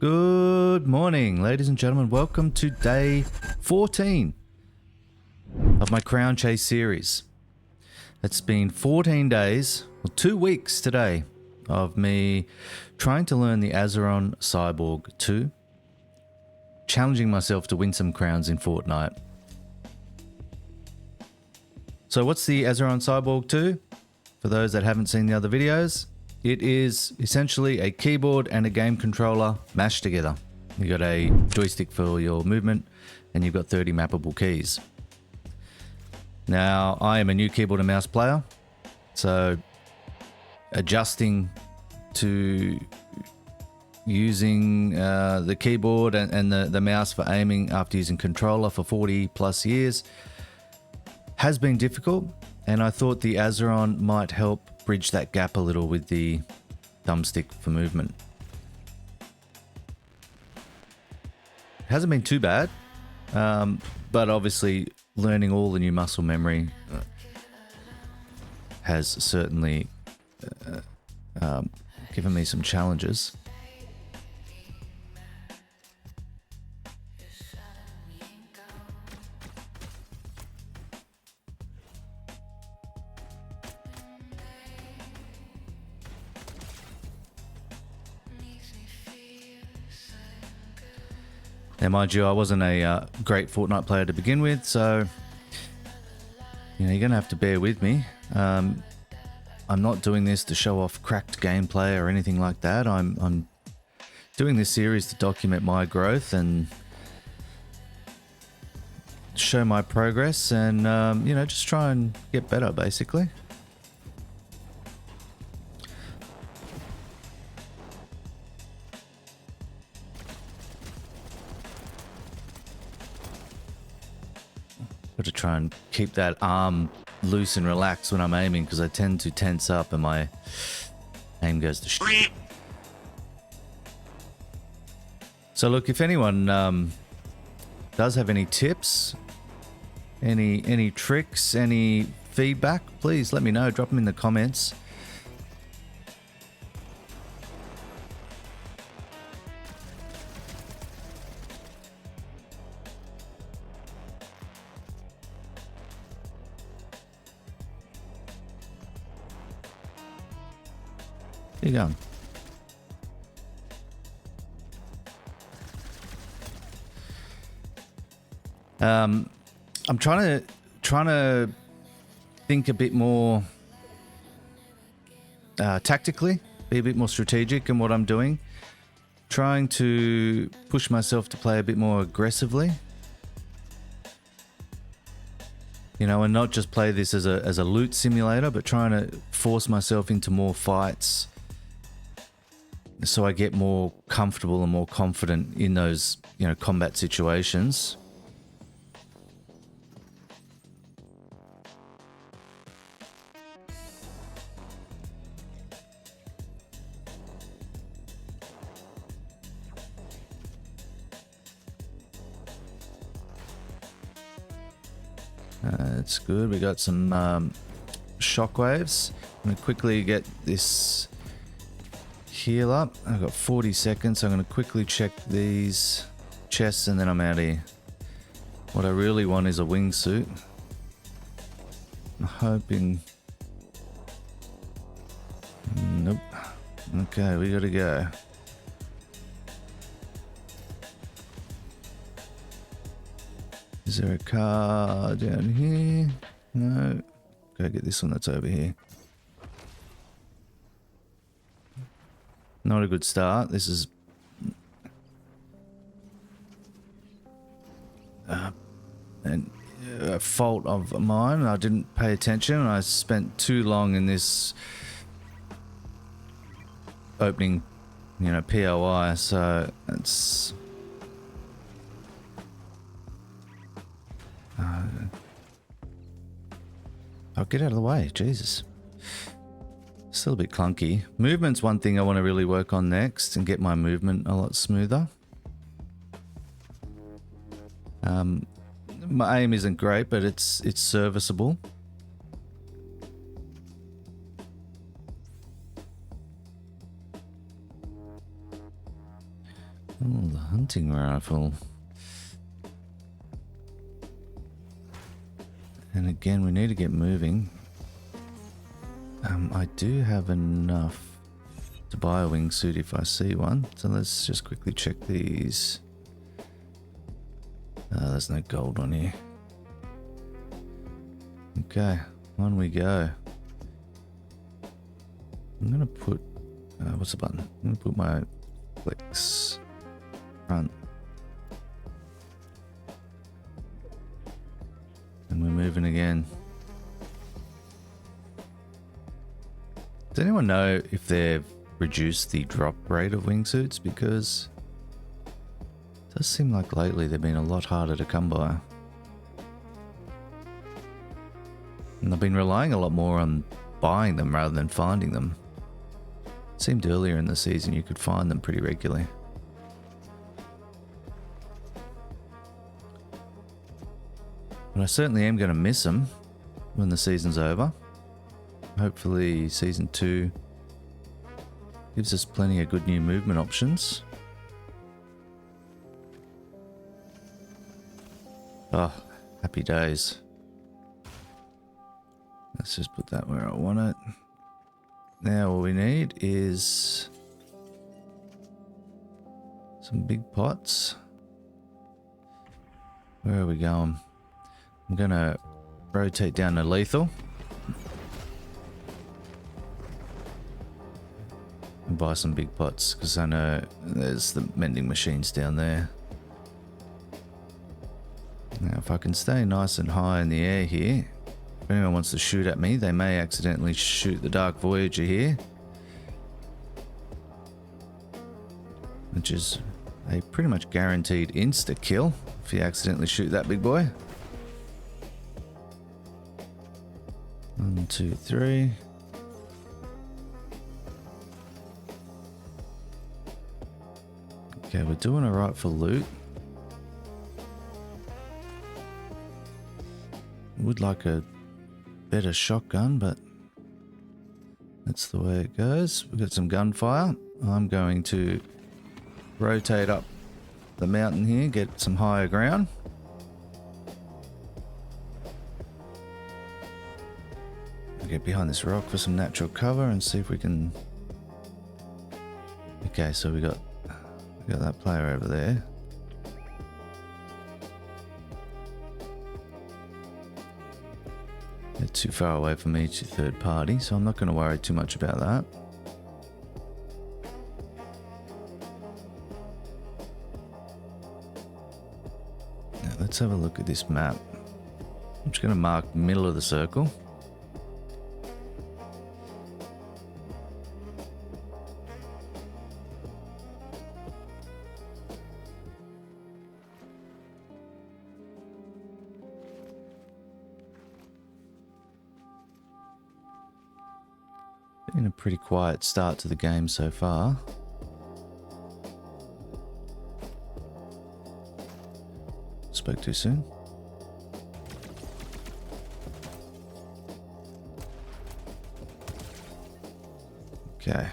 Good morning, ladies and gentlemen. Welcome to day 14 of my Crown Chase series. It's been 14 days, well, 2 weeks today, of me trying to learn the Azeron Cyborg II, challenging myself to win some crowns in Fortnite. So what's the Azeron Cyborg II? For those that haven't seen the other videos, it is essentially a keyboard and a game controller mashed together. You got a joystick for your movement and you've got 30 mappable keys. Now, I am a new keyboard and mouse player, so adjusting to using the keyboard and the mouse for aiming after using controller for 40 plus years has been difficult, and I thought the Azeron might help bridge that gap a little with the thumbstick for movement. It hasn't been too bad, but obviously learning all the new muscle memory has certainly given me some challenges. Now, mind you, I wasn't a great Fortnite player to begin with, so you're going to have to bear with me. I'm not doing this to show off cracked gameplay or anything like that. I'm doing this series to document my growth and show my progress and, just try and get better, basically. Got to try and keep that arm loose and relaxed when I'm aiming, because I tend to tense up and my aim goes to shit. So look, if anyone does have any tips, any tricks, any feedback, please let me know. Drop them in the comments. Where you going? I'm trying to think a bit more tactically, be a bit more strategic in what I'm doing. Trying to push myself to play a bit more aggressively. And not just play this as a loot simulator, but trying to force myself into more fights, so I get more comfortable and more confident in those, combat situations. That's good. We got some shockwaves. I'm gonna quickly get this heal up. I've got 40 seconds, so I'm going to quickly check these chests and then I'm out of here. What I really want is a wingsuit. I'm hoping... Nope. Okay, we gotta go. Is there a car down here? No. Go get this one that's over here. Not a good start. This is a fault of mine. I didn't pay attention. I spent too long in this opening, POI, so it's... I'll get out of the way. Jesus. Still a bit clunky. Movement's one thing I want to really work on next and get my movement a lot smoother. My aim isn't great, but it's serviceable. Oh, the hunting rifle. And again, we need to get moving. I do have enough to buy a wingsuit if I see one. So let's just quickly check these. There's no gold on here. Okay, on we go. I'm gonna put, what's the button? I'm gonna put my flex front. And we're moving again. Does anyone know if they've reduced the drop rate of wingsuits? Because it does seem like lately they've been a lot harder to come by. And I've been relying a lot more on buying them rather than finding them. It seemed earlier in the season you could find them pretty regularly. But I certainly am going to miss them when the season's over. Hopefully season 2 gives us plenty of good new movement options. Oh, happy days. Let's just put that where I want it. Now all we need is some big pots. Where are we going? I'm gonna rotate down to lethal. And buy some big pots, because I know there's the mending machines down there. Now if I can stay nice and high in the air here, if anyone wants to shoot at me, they may accidentally shoot the Dark Voyager here, which is a pretty much guaranteed insta kill if you accidentally shoot that big boy. 1, 2, 3. Okay, we're doing alright for loot. Would like a better shotgun, but that's the way it goes. We've got some gunfire. I'm going to rotate up the mountain here, get some higher ground. Get behind this rock for some natural cover and see if we can... Okay, so we got that player over there. They're too far away from each third party, so I'm not going to worry too much about that. Now let's have a look at this map. I'm just going to mark middle of the circle. Been a pretty quiet start to the game so far. Spoke too soon. Okay.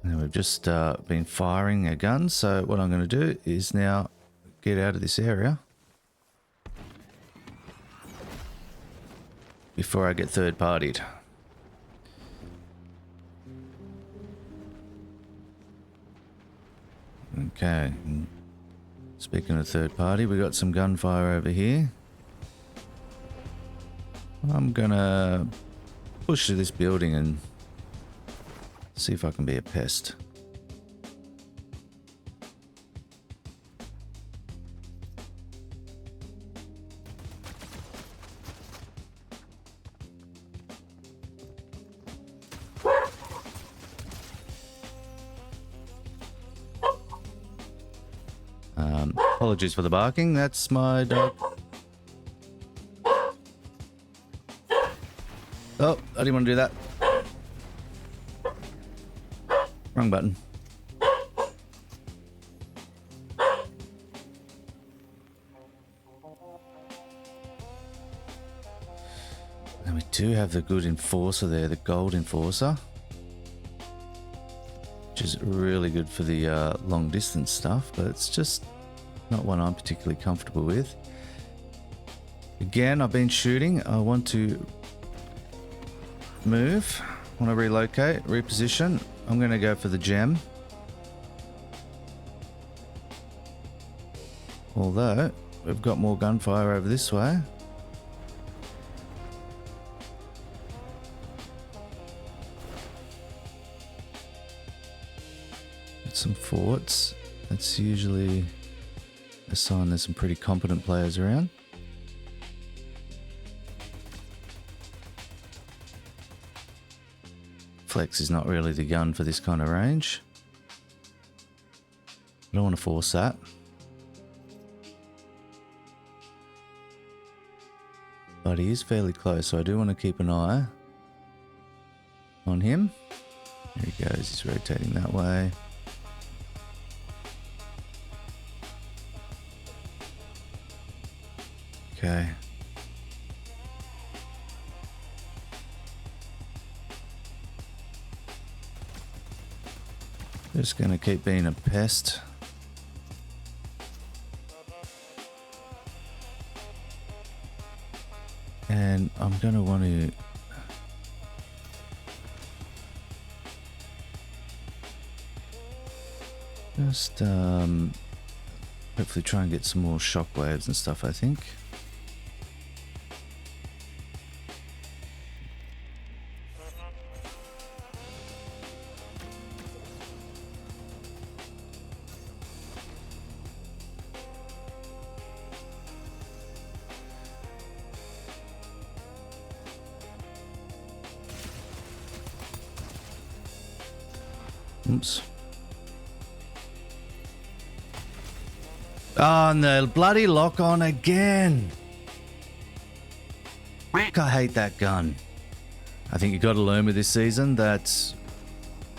Now we've just been firing our guns, so what I'm going to do is now get out of this area before I get third partied. Okay, speaking of third party, we got some gunfire over here. I'm gonna push to this building and see if I can be a pest. Apologies for the barking, that's my dog. Oh, I didn't want to do that. Wrong button. And we do have the good enforcer there, the gold enforcer. which is really good for the long distance stuff, but it's just not one I'm particularly comfortable with. Again, I've been shooting. I want to move, want to relocate, reposition. I'm going to go for the gem. Although, we've got more gunfire over this way. Some forts. That's usually a sign there's some pretty competent players around. Flex is not really the gun for this kind of range. I don't want to force that. But he is fairly close, so I do want to keep an eye on him. There he goes, he's rotating that way. Okay. Just gonna keep being a pest. And I'm gonna want to just hopefully try and get some more shockwaves and stuff, I think. Oops. Oh, and the bloody lock on again. I hate that gun. I think you got to learn with this season that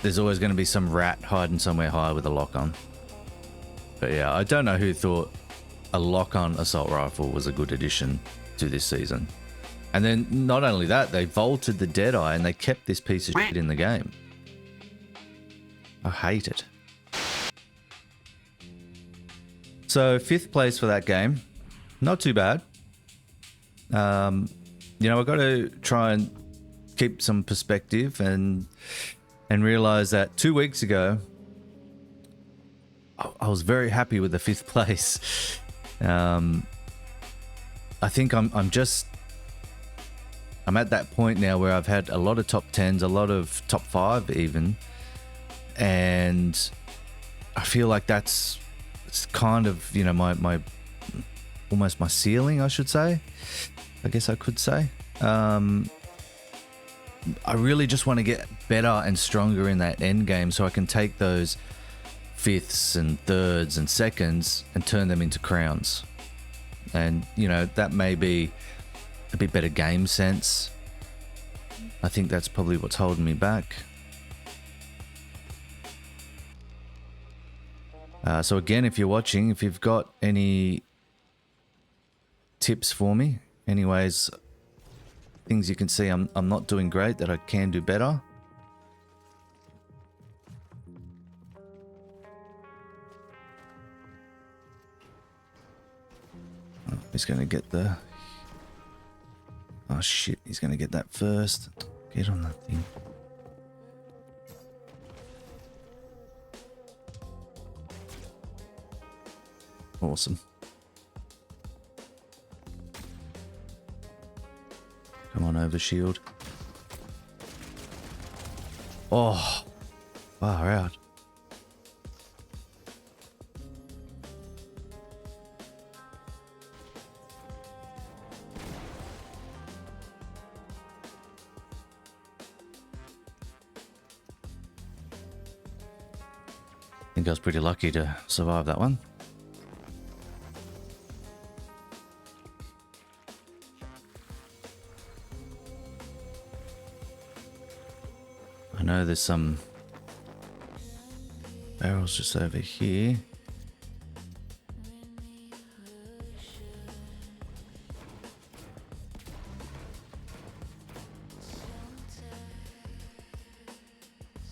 there's always going to be some rat hiding somewhere high with a lock on. But yeah, I don't know who thought a lock on assault rifle was a good addition to this season. And then not only that, they vaulted the Deadeye and they kept this piece of shit in the game. I hate it. So 5th place for that game. Not too bad. You know, I've got to try and keep some perspective and realize that 2 weeks ago, I was very happy with the 5th place. I think I'm at that point now where I've had a lot of top 10s, a lot of top 5 even. And I feel like it's kind of, you know, my almost my ceiling, I should say. I guess I could say. I really just want to get better and stronger in that end game so I can take those 5ths and 3rds and 2nds and turn them into crowns. And, you know, that may be a bit better game sense. I think that's probably what's holding me back. So again, if you're watching, if you've got any tips for me, anyways, things you can see I'm not doing great, that I can do better. Oh, he's going to get the... Oh shit, he's going to get that first. Get on that thing. Awesome. Come on over, shield. Oh, far out. I think I was pretty lucky to survive that one. I know there's some barrels just over here.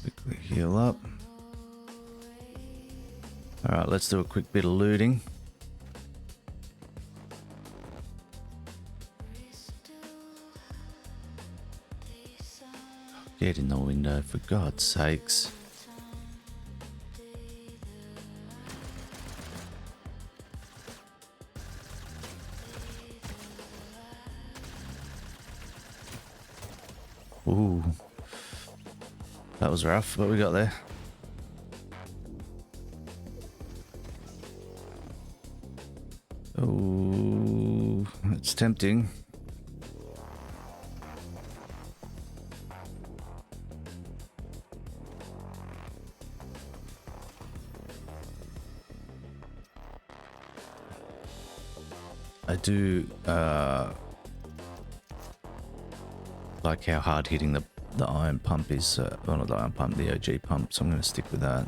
Quickly heal up. Alright, let's do a quick bit of looting. Get in the window, for God's sakes. Ooh. That was rough, what we got there. Oh, it's tempting. I do like how hard hitting the iron pump is, well, not the iron pump, the OG pump, so I'm going to stick with that.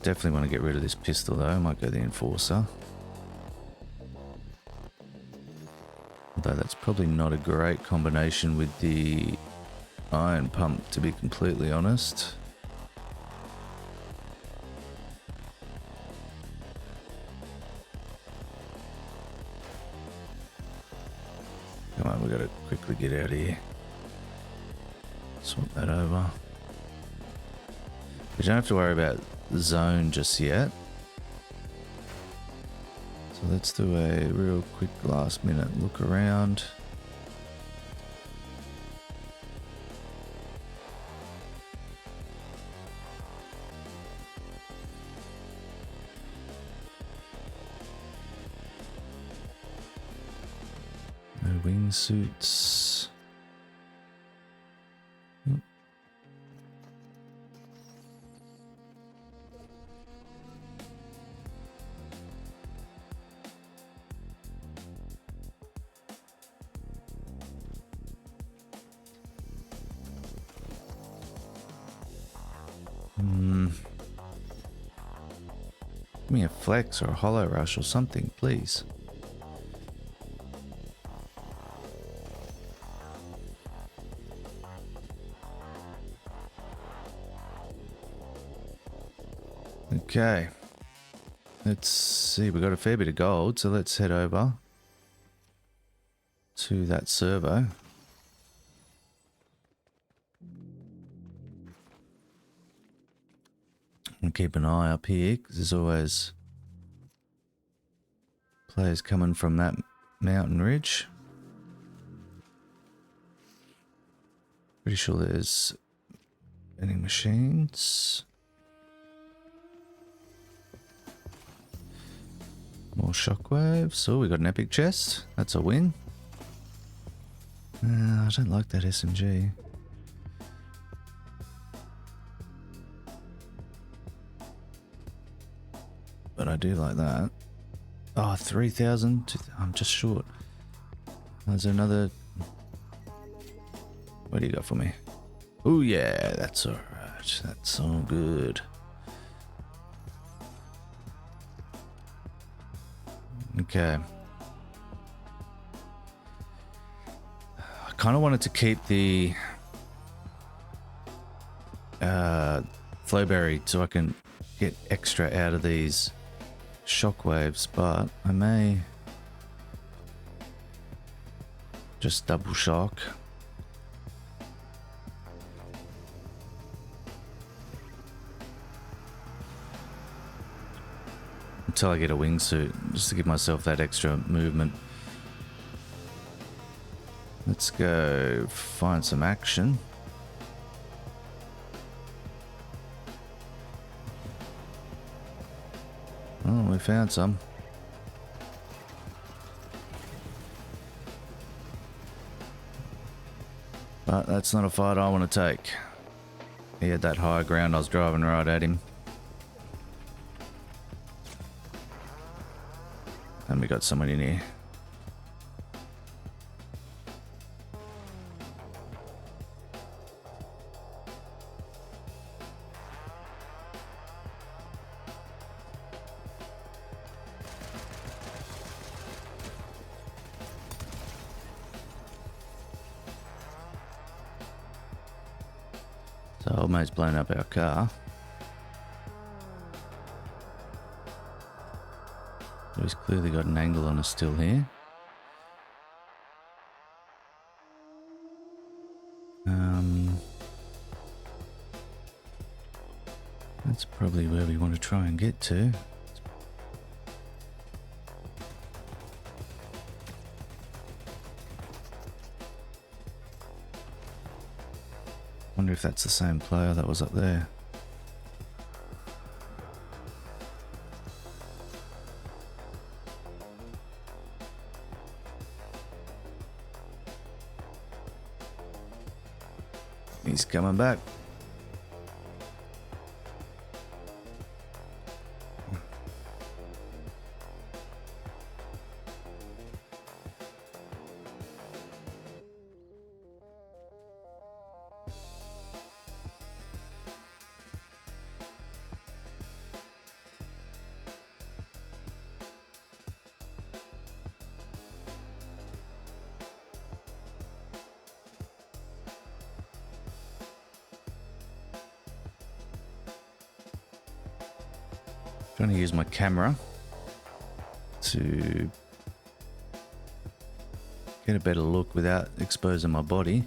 Definitely want to get rid of this pistol though. I might go the enforcer. Although that's probably not a great combination with the iron pump, to be completely honest. Come on, we got to quickly get out of here. Swap that over. We don't have to worry about the zone just yet. So let's do a real quick last minute look around. No wingsuits. Give me a flex or a hollow rush or something, please. Okay. Let's see, we got a fair bit of gold, so let's head over to that servo. And keep an eye up here, because there's always players coming from that mountain ridge. Pretty sure there's vending machines. More shockwaves. Oh, we got an epic chest. That's a win. I don't like that SMG. But I do like that. Oh, 3,000. I'm just short. There's another. What do you got for me? Oh, yeah, that's alright. That's all good. Okay. I kind of wanted to keep the flowberry so I can get extra out of these shockwaves, but I may just double shock. Until I get a wingsuit, just to give myself that extra movement. Let's go find some action. Oh, we found some. But that's not a fight I want to take. He had that high ground, I was driving right at him. And we got someone in here. So old mate's blown up our car. So he's clearly got an angle on us still here. That's probably where we want to try and get to. Wonder if that's the same player that was up there. He's coming back. Trying to use my camera to get a better look without exposing my body.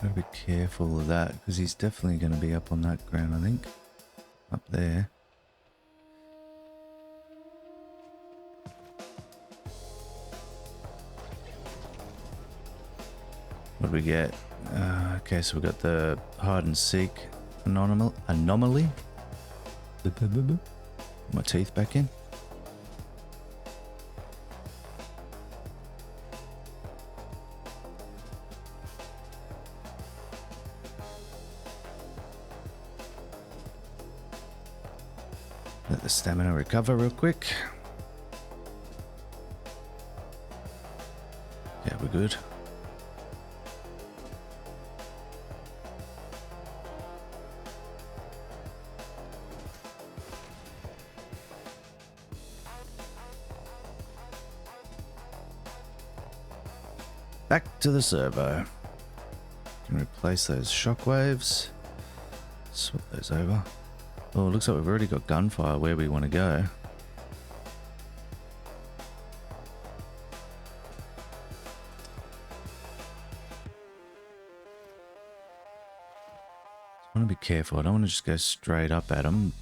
Gotta be careful of that because he's definitely going to be up on that ground, I think. Up there. What do we get? Okay, so we got the hide and seek anomaly. My teeth back in. Let the stamina recover real quick. Yeah, we're good. Back to the servo. Can replace those shockwaves. Swap those over. Oh, it looks like we've already got gunfire where we want to go. I want to be careful. I don't want to just go straight up at them.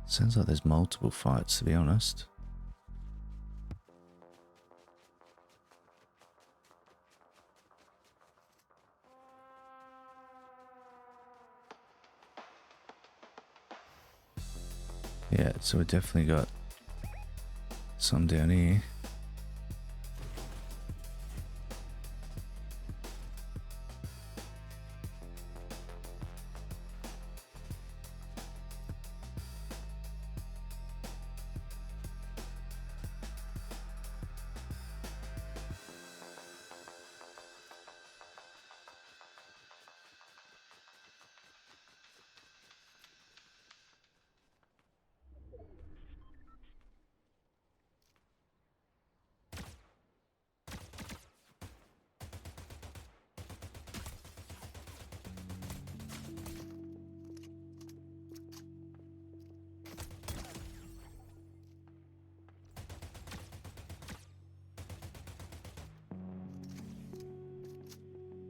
Sounds like there's multiple fights, to be honest. Yeah, so we definitely got some down here.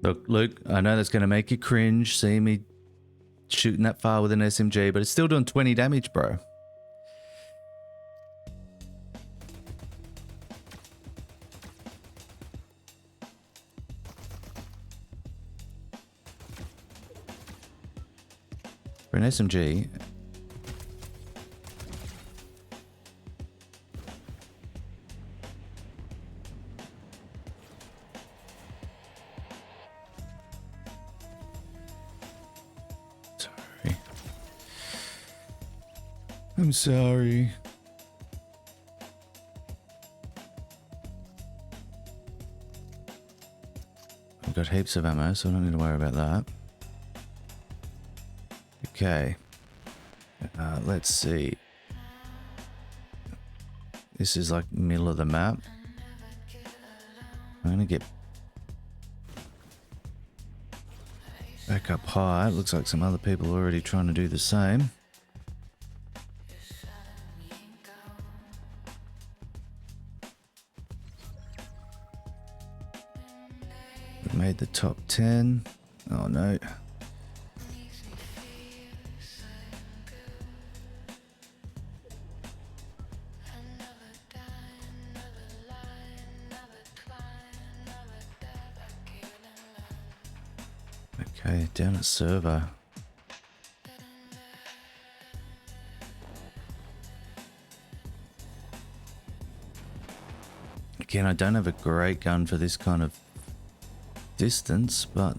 Look, Luke, I know that's going to make you cringe, seeing me shooting that far with an SMG, but it's still doing 20 damage, bro. For an SMG... I'm sorry. I've got heaps of ammo, so I don't need to worry about that. Okay. Let's see. This is like middle of the map. I'm gonna get Back up high. It looks like some other people are already trying to do the same. We've made the top 10. Oh no. Okay, down at server. Again, I don't have a great gun for this kind of distance, but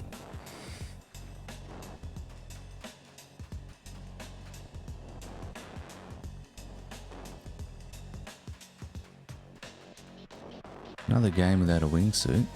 another game without a wingsuit.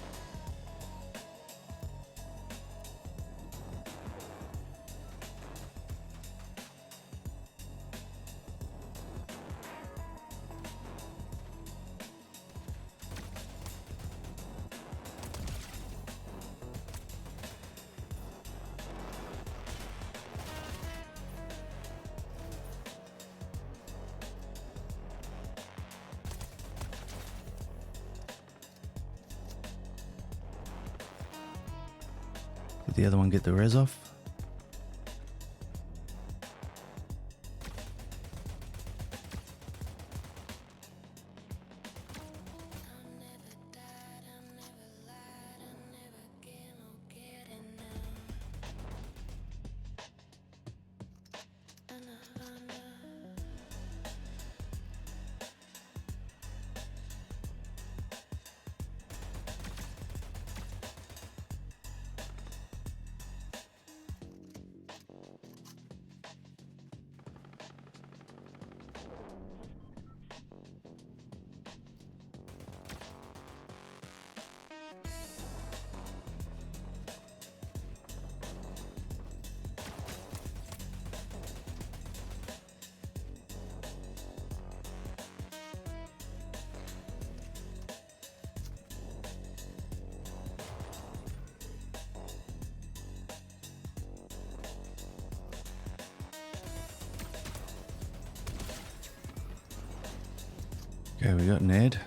Did the other one get the res off? Okay, we got Ned.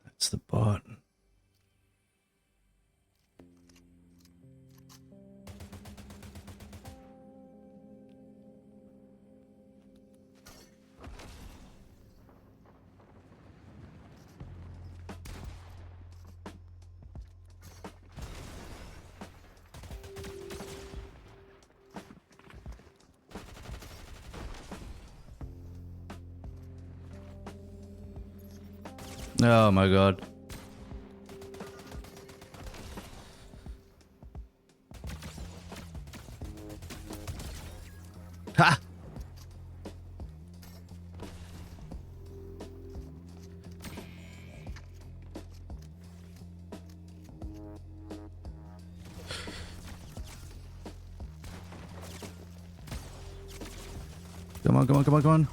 That's the bot. Oh my god. Ha! Come on, come on, come on, come on.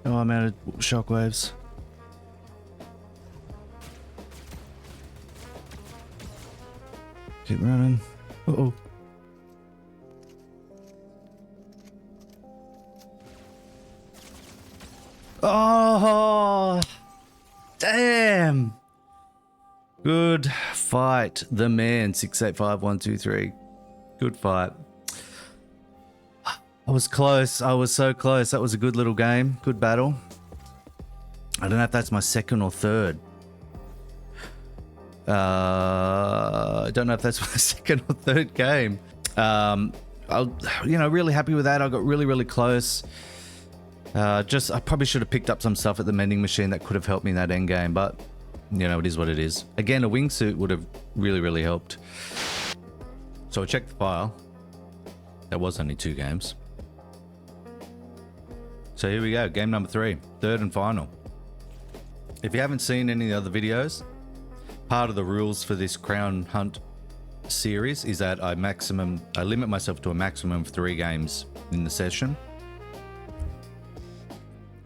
Oh, I'm out of shockwaves. Keep running. Uh-oh. Oh, damn. Good fight. The man, 685123. Good fight. I was close. I was so close. That was a good little game. Good battle. I don't know if that's my second or third. I don't know if that's my second or third game. Really happy with that. I got really close. I probably should have picked up some stuff at the mending machine that could have helped me in that end game, but it is what it is. Again, a wingsuit would have really helped. So I checked the file. That was only 2 games. So here we go, game number 3, third and final. If you haven't seen any of the other videos, part of the rules for this Crown Hunt series is that I limit myself to a maximum of 3 games in the session.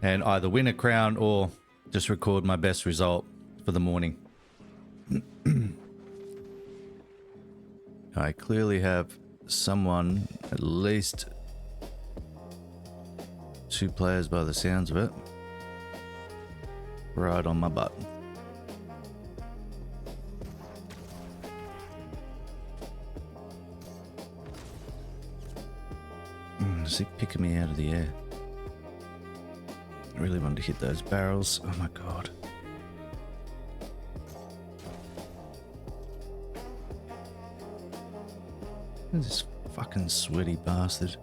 And either win a crown or just record my best result for the morning. I clearly have someone, at least 2 players by the sounds of it, right on my butt. Is he picking me out of the air? I really wanted to hit those barrels. Oh my god. Who's this fucking sweaty bastard?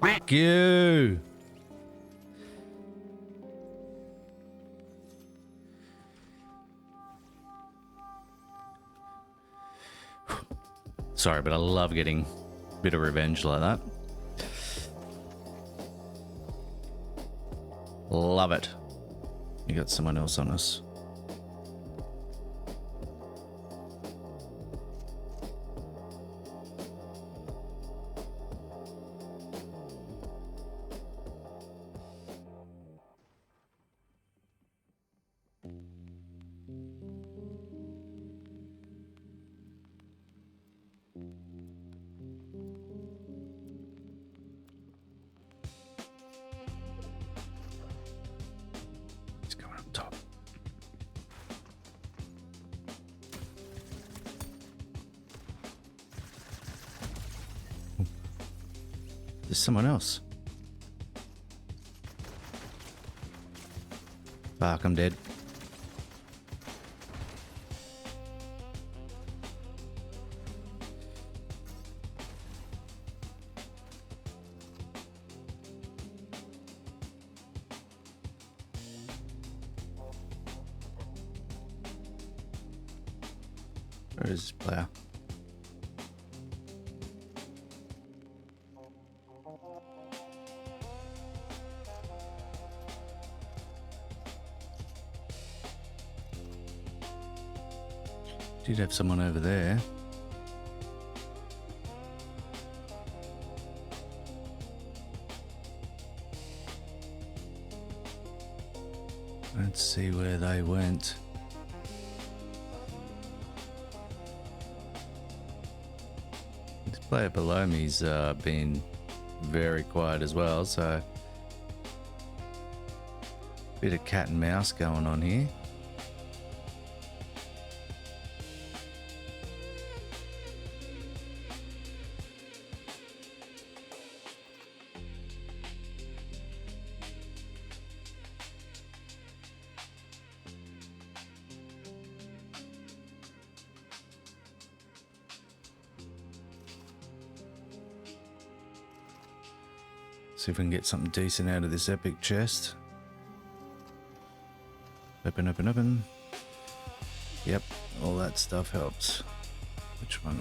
Fuck you! Sorry, but I love getting a bit of revenge like that. Love it. You got someone else on us. He's going up top. There's someone else. Fuck, I'm dead. Where is this player? Did have someone over there. Let's see where they went. This player below me's been very quiet as well, so bit of cat and mouse going on here. See if we can get something decent out of this epic chest. Open, open, open. Yep, all that stuff helps. Which one?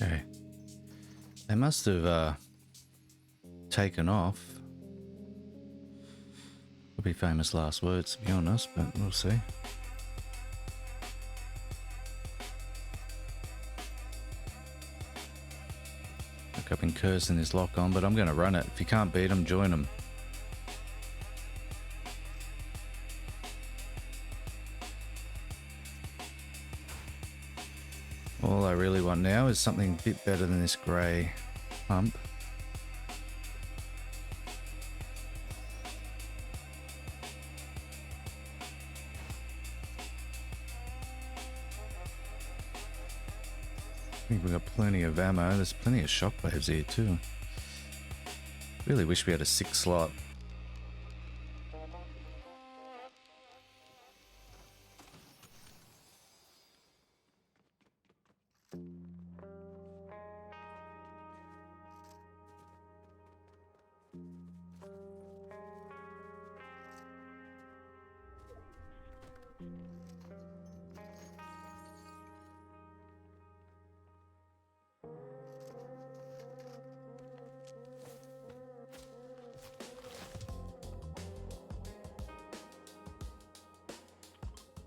Okay. They must have taken off. Would be famous last words, to be honest, but we'll see. Look, I've been cursing this lock on, but I'm going to run it. If you can't beat them, join them. All I really want now is something a bit better than this grey pump. I think we've got plenty of ammo. There's plenty of shockwaves here too. Really wish we had a 6 slot.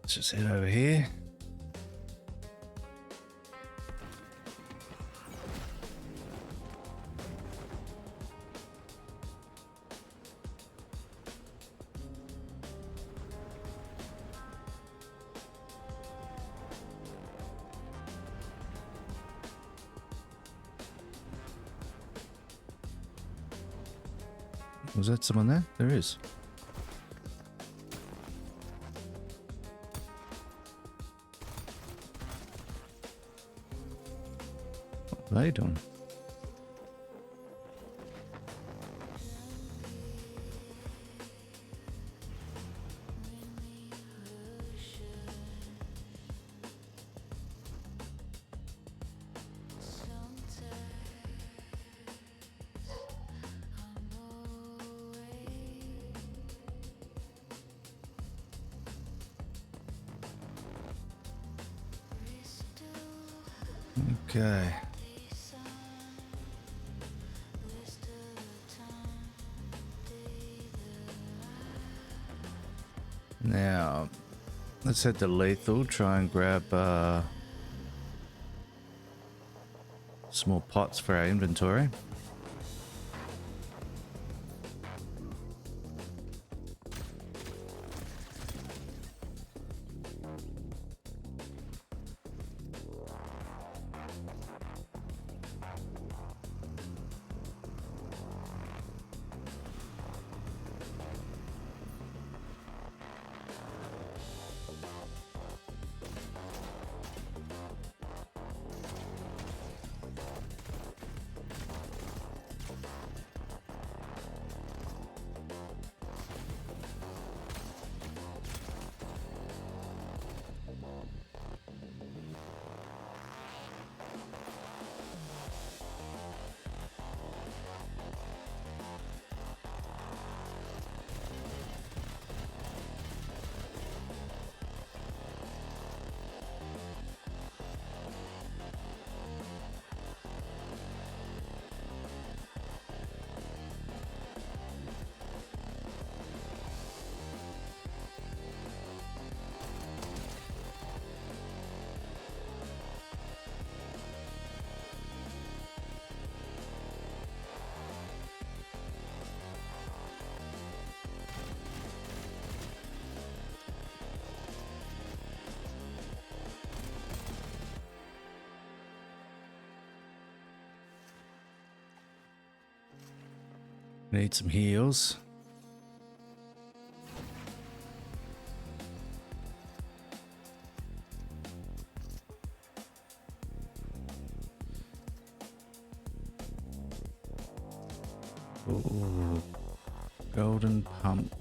Let's just head over here. Was that someone there? There is. What are they doing? Okay. Now, let's head to lethal, try and grab small pots for our inventory. Need some heals. Ooh, golden pump.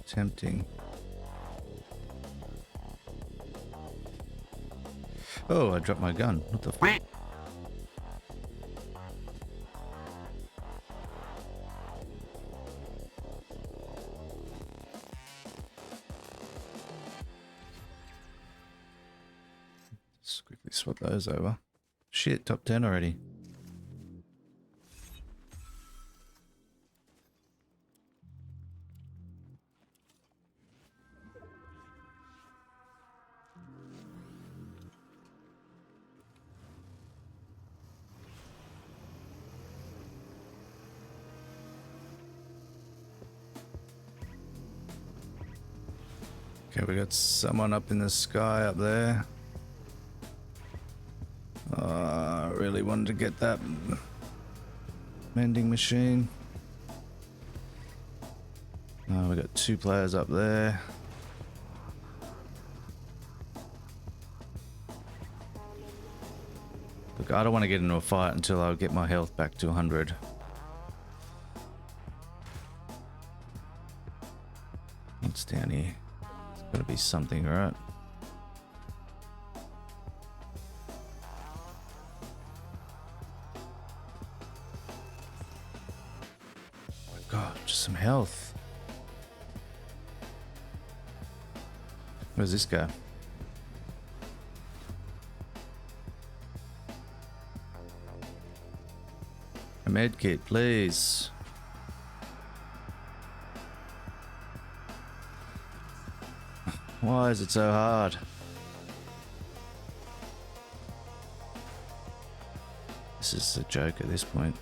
Tempting. Oh, I dropped my gun. What the f? Let's quickly swap those over. shit, top 10 already. Okay, we got someone up in the sky up there. I really wanted to get that mending machine. Oh, we got 2 players up there. Look, I don't want to get into a fight until I get my health back to 100. What's down here? There's got to be something, right? Oh my god, just some health. Where's this guy? A med kit, please. Why is it so hard? This is a joke at this point.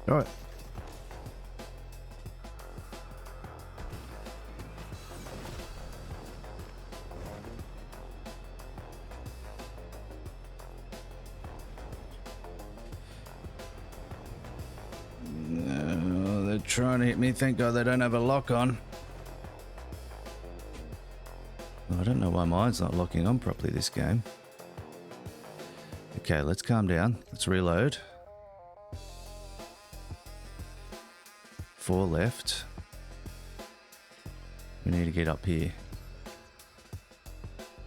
All right. No, they're trying to hit me. Thank God they don't have a lock on. I don't know why mine's not locking on properly this game. Okay, let's calm down. Let's reload. 4 left. We need to get up here.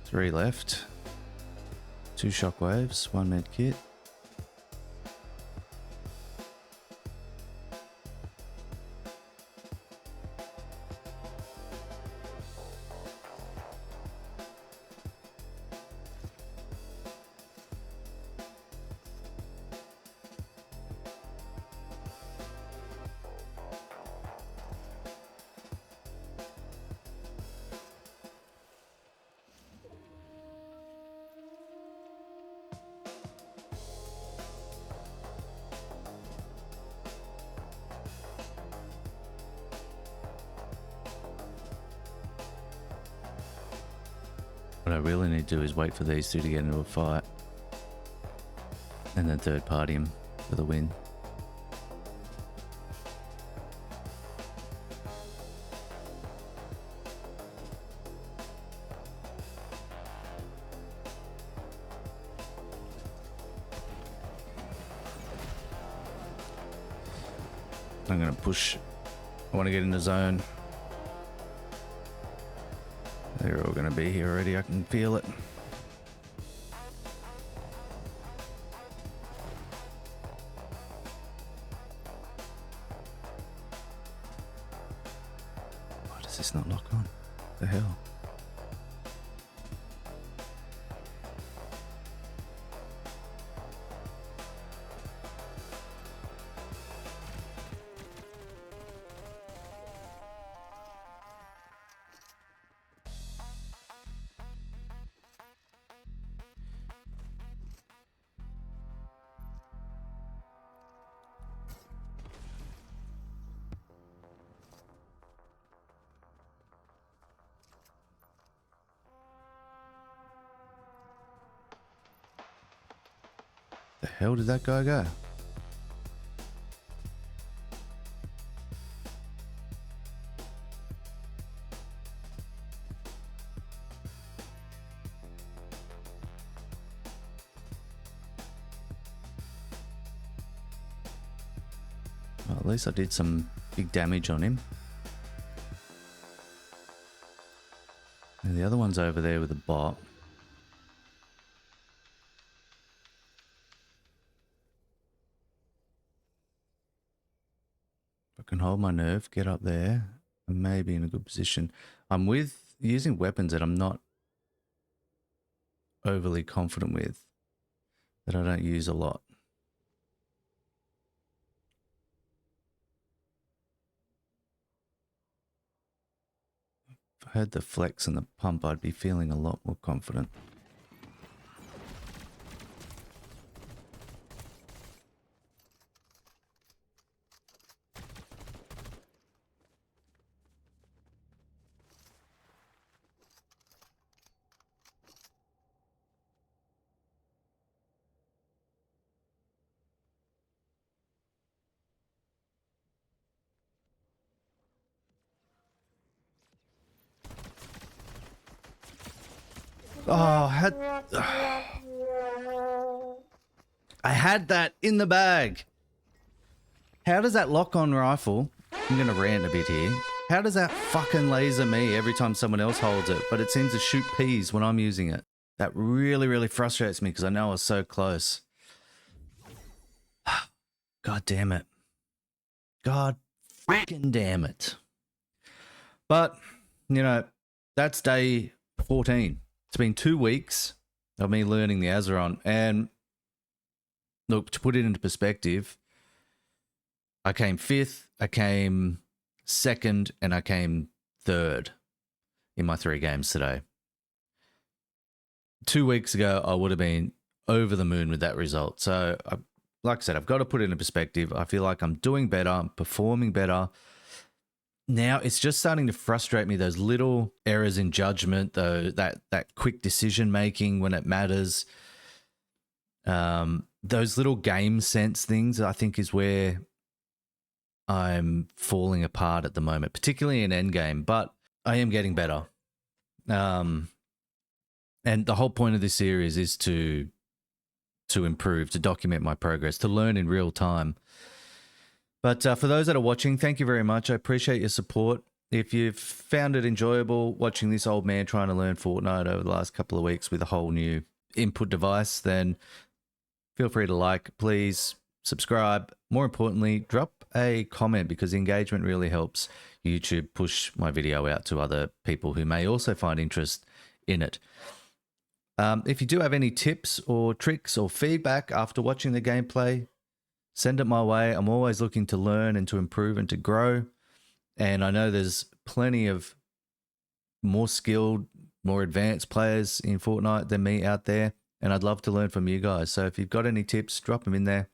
3 left. 2 shockwaves, 1 med kit. What I really need to do is wait for these two to get into a fight. And then third party him for the win. I'm going to push. I want to get in the zone. They're all going to be here already. I can feel it. Why does this not lock on? What the hell? The hell did that guy go? Well, at least I did some big damage on him. And the other one's over there with the bot. If I can hold my nerve, get up there, I may be in a good position. I'm using weapons that I'm not overly confident with, that I don't use a lot. If I had the flex and the pump, I'd be feeling a lot more confident. Oh, I had that in the bag. How does that lock-on rifle... I'm going to rant a bit here. How does that fucking laser me every time someone else holds it, but it seems to shoot peas when I'm using it? That really, really frustrates me because I know I was so close. God damn it. God fucking damn it. But, you know, that's day 14. It's been 2 weeks of me learning the Azeron, and look, to put it into perspective, I came 5th, I came 2nd, and I came 3rd in my 3 games today. 2 weeks ago, I would have been over the moon with that result. So, like I said, I've got to put it in perspective. I feel like I'm doing better, I'm performing better. Now it's just starting to frustrate me, those little errors in judgment, though, that quick decision making when it matters. Those little game sense things, I think, is where I'm falling apart at the moment, particularly in endgame, but I am getting better. And the whole point of this series is to improve, to document my progress, to learn in real time. But for those that are watching, thank you very much. I appreciate your support. If you've found it enjoyable watching this old man trying to learn Fortnite over the last couple of weeks with a whole new input device, then feel free to like, please subscribe. More importantly, drop a comment because engagement really helps YouTube push my video out to other people who may also find interest in it. If you do have any tips or tricks or feedback after watching the gameplay, send it my way. I'm always looking to learn and to improve and to grow. And I know there's plenty of more skilled, more advanced players in Fortnite than me out there. And I'd love to learn from you guys. So if you've got any tips, drop them in there.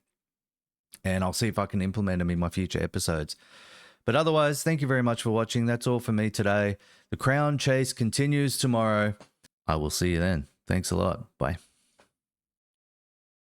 And I'll see if I can implement them in my future episodes. But otherwise, thank you very much for watching. That's all for me today. The Crown Chase continues tomorrow. I will see you then. Thanks a lot. Bye.